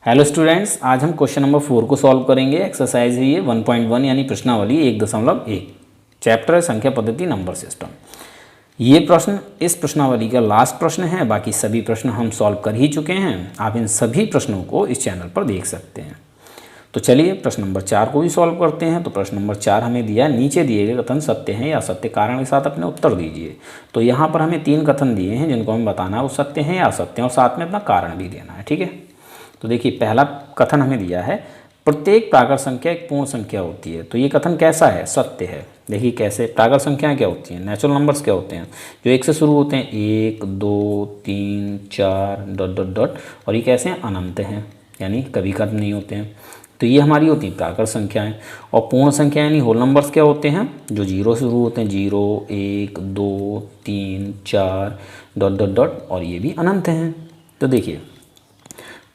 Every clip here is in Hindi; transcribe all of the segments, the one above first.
हेलो स्टूडेंट्स, आज हम क्वेश्चन नंबर 4 को सॉल्व करेंगे। एक्सरसाइज है ये 1.1 यानी प्रश्नावली 1.1 चैप्टर है संख्या पद्धति नंबर सिस्टम। ये प्रश्न इस प्रश्नावली का लास्ट प्रश्न है। बाकी सभी प्रश्न हम सॉल्व कर ही चुके हैं। आप इन सभी प्रश्नों को इस चैनल पर देख सकते हैं। तो चलिए प्रश्न नंबर 4 को भी सॉल्व करते हैं। तो प्रश्न नंबर 4 हमें दिया, नीचे दिए गए कथन सत्य हैं या असत्य, कारण के साथ अपने उत्तर दीजिए। तो यहाँ पर हमें 3 कथन दिए हैं जिनको हमें बताना है वो सत्य हैं या असत्य हैं, और साथ में अपना कारण भी देना है। ठीक है, तो देखिए पहला कथन हमें दिया है प्रत्येक प्राकृत संख्या एक पूर्ण संख्या होती है। तो ये कथन कैसा है? सत्य है। देखिए कैसे, प्राकृत संख्याएं क्या होती हैं, नेचुरल नंबर्स क्या होते हैं, जो 1 से शुरू होते हैं, 1 2 3 4 डॉट डॉट डॉट, और ये कैसे हैं? अनंत हैं, यानी कभी खत्म नहीं होते हैं। तो ये हमारी होती है प्राकृत संख्याएं। और पूर्ण संख्या यानी होल नंबर्स क्या होते हैं? जो 0 से शुरू होते हैं, 0 1 2 3 4 डॉट डॉट डॉट, और ये भी अनंत हैं। तो देखिए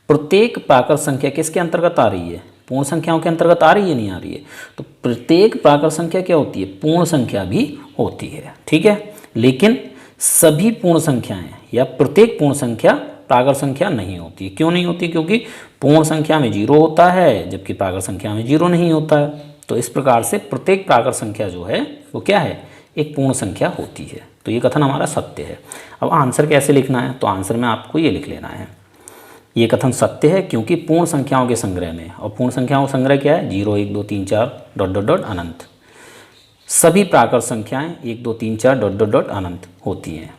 प्रत्येक प्राकृत संख्या किसके अंतर्गत आ रही है? पूर्ण संख्याओं के अंतर्गत आ रही है, नहीं आ रही है? तो प्रत्येक प्राकृत संख्या क्या होती है? पूर्ण संख्या भी होती है। ठीक है, लेकिन सभी पूर्ण संख्याएं या प्रत्येक पूर्ण संख्या प्राकृत संख्या नहीं होती। क्यों नहीं होती? क्योंकि पूर्ण संख्या में 0 होता है जबकि प्राकृत संख्या में 0 नहीं होता है। तो इस प्रकार से प्रत्येक प्राकृत संख्या जो है वो क्या है? एक पूर्ण संख्या होती है। तो ये कथन हमारा सत्य है। अब आंसर कैसे लिखना है? तो आंसर में आपको ये लिख लेना है, ये कथन सत्य है क्योंकि पूर्ण संख्याओं के संग्रह में, और पूर्ण संख्याओं का संग्रह क्या है? 0 1 2 3 4 डॉट डॉट डॉट अनंत। सभी प्राकृत संख्याएं 1 2 3 4 डॉट डॉट डॉट अनंत होती हैं,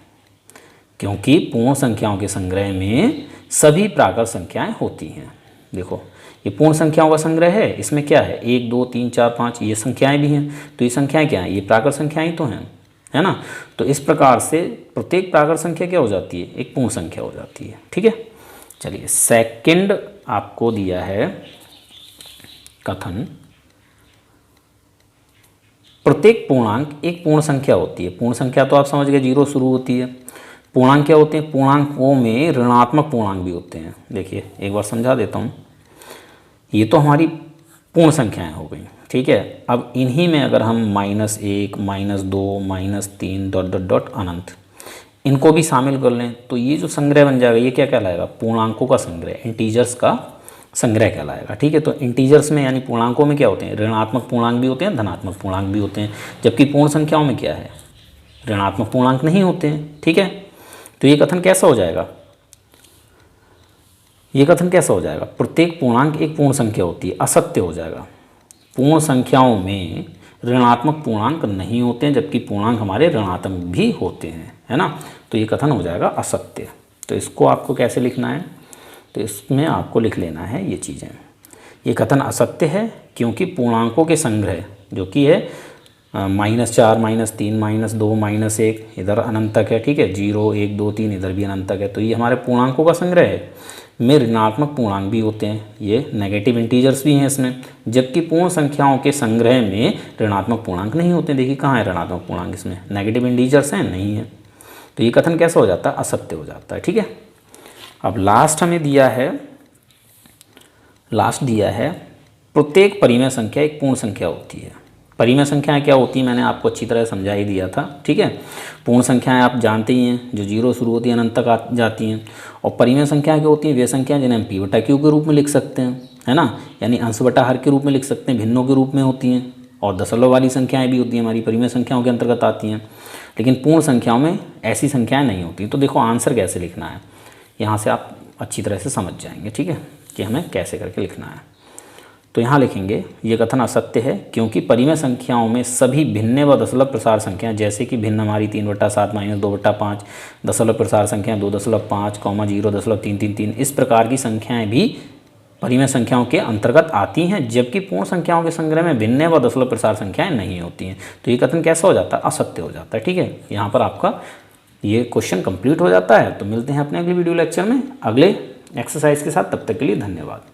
क्योंकि पूर्ण संख्याओं के संग्रह में सभी प्राकृत संख्याएं होती हैं। देखो ये पूर्ण संख्याओं का संग्रह है, इसमें क्या है? 1 2 3 4 5 ये संख्याएं भी हैं। तो ये संख्याएं क्या हैं? ये प्राकृत संख्याएं ही तो हैं, है ना? तो इस प्रकार से प्रत्येक प्राकृत संख्या क्या हो जाती है? एक पूर्ण संख्या हो जाती है। ठीक है, चलिए सेकंड आपको दिया है कथन प्रत्येक पूर्णांक एक पूर्ण संख्या होती है। पूर्ण संख्या तो आप समझ गए 0 शुरू होती है। पूर्णांक क्या होते हैं? पूर्णांकों में ऋणात्मक पूर्णांक भी होते हैं। देखिए एक बार समझा देता हूँ। ये तो हमारी पूर्ण संख्याएं हो गई। ठीक है, अब इन्हीं में अगर हम -1 -2 -3 डॉट डॉट डॉट अनंत इनको भी शामिल कर लें तो ये जो संग्रह बन जाएगा ये क्या कहलाएगा? पूर्णांकों का संग्रह, इंटीजर्स का संग्रह कहलाएगा। ठीक है, तो इंटीजर्स में यानी पूर्णांकों में क्या होते हैं? ऋणात्मक पूर्णांक भी होते हैं, धनात्मक पूर्णांक भी होते हैं, जबकि पूर्ण संख्याओं में क्या है? ऋणात्मक पूर्णांक नहीं होते हैं। ठीक है, तो ये कथन कैसा हो जाएगा? ये कथन कैसा हो जाएगा? प्रत्येक पूर्णांक एक पूर्ण संख्या होती है, असत्य हो जाएगा। पूर्ण संख्याओं में ऋणात्मक पूर्णांक नहीं होते हैं जबकि पूर्णांक हमारे ऋणात्मक भी होते हैं, है ना? तो ये कथन हो जाएगा असत्य। तो इसको आपको कैसे लिखना है? तो इसमें आपको लिख लेना है ये चीज़ें। ये कथन असत्य है क्योंकि पूर्णांकों के संग्रह जो कि है -4 -3 -2 -1 इधर अनंत तक है। ठीक है, 0 1 2 3 इधर भी अनंत तक है। तो ये हमारे पूर्णांकों का संग्रह है, में ऋणात्मक पूर्णांक भी होते हैं, ये नेगेटिव इंटीजर्स भी हैं इसमें, जबकि पूर्ण संख्याओं के संग्रह में ऋणात्मक पूर्णांक नहीं होते। देखिए कहाँ है ऋणात्मक पूर्णांक? इसमें नेगेटिव इंटीजर्स हैं, नहीं है। तो ये कथन कैसा हो जाता है? असत्य हो जाता है। ठीक है, अब लास्ट हमें दिया है, लास्ट दिया है प्रत्येक परिमेय संख्या एक पूर्ण संख्या होती है। परिमेय संख्याएं क्या होती हैं मैंने आपको अच्छी तरह समझा ही दिया था। ठीक है, पूर्ण संख्याएं आप जानते ही हैं, जो 0 शुरू होती हैं अनंत तक आ जाती हैं। और परिमेय संख्याएं क्या होती हैं? वे संख्याएं जिन्हें हम p/q के रूप में लिख सकते हैं, है ना? यानी अंश बटा हर के रूप में लिख सकते हैं, भिन्नों के रूप में होती हैं। और दशमलव वाली संख्याएं भी होती हैं, हमारी परिमेय संख्याओं के अंतर्गत आती हैं। लेकिन पूर्ण संख्याओं में ऐसी संख्याएं नहीं होती। तो देखो आंसर कैसे लिखना है, यहाँ से आप अच्छी तरह से समझ जाएंगे। ठीक है, कि हमें कैसे करके लिखना है। तो यहाँ लिखेंगे ये कथन असत्य है क्योंकि परिमेय संख्याओं में सभी भिन्न व दशमलव प्रसार संख्याएं, जैसे कि भिन्न हमारी 3/7 -2/5, दशमलव प्रसार संख्या 2.5, 0.333, इस प्रकार की संख्याएं भी परिमेय संख्याओं के अंतर्गत आती हैं, जबकि पूर्ण संख्याओं के संग्रह में भिन्न व दशमलव प्रसार संख्याएं नहीं होती हैं। तो ये कथन कैसा हो जाता है? असत्य हो जाता है। ठीक है, यहाँ पर आपका ये क्वेश्चन कंप्लीट हो जाता है। तो मिलते हैं अपने अगले वीडियो लेक्चर में अगले एक्सरसाइज के साथ। तब तक के लिए धन्यवाद।